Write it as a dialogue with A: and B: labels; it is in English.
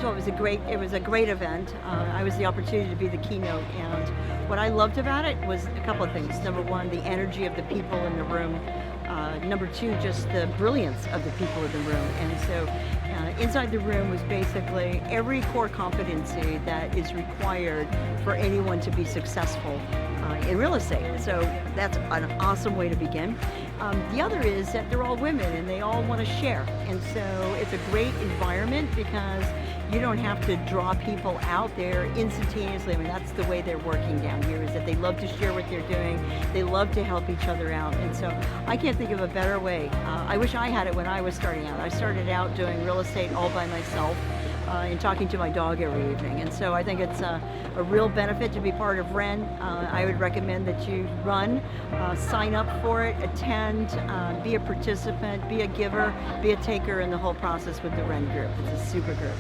A: of all, it was a great event. I was the opportunity to be the keynote, and what I loved about it was a couple of things. Number one, the energy of the people in the room. Number two, just the brilliance of the people in the room. And so inside the room was basically every core competency that is required for anyone to be successful in real estate. So that's an awesome way to begin. The other is that they're all women and they all want to share. And so it's a great environment because you don't have to draw people out there instantaneously. I mean, that's the way they're working down here, is that they love to share what they're doing. They love to help each other out. And so I can't think of a better way. I wish I had it when I was starting out. I started out doing real estate all by myself and talking to my dog every evening. And so I think it's a real benefit to be part of WREN. I would recommend that you run, sign up for it, attend, be a participant, be a giver, be a taker in the whole process with the WREN group. It's a super group.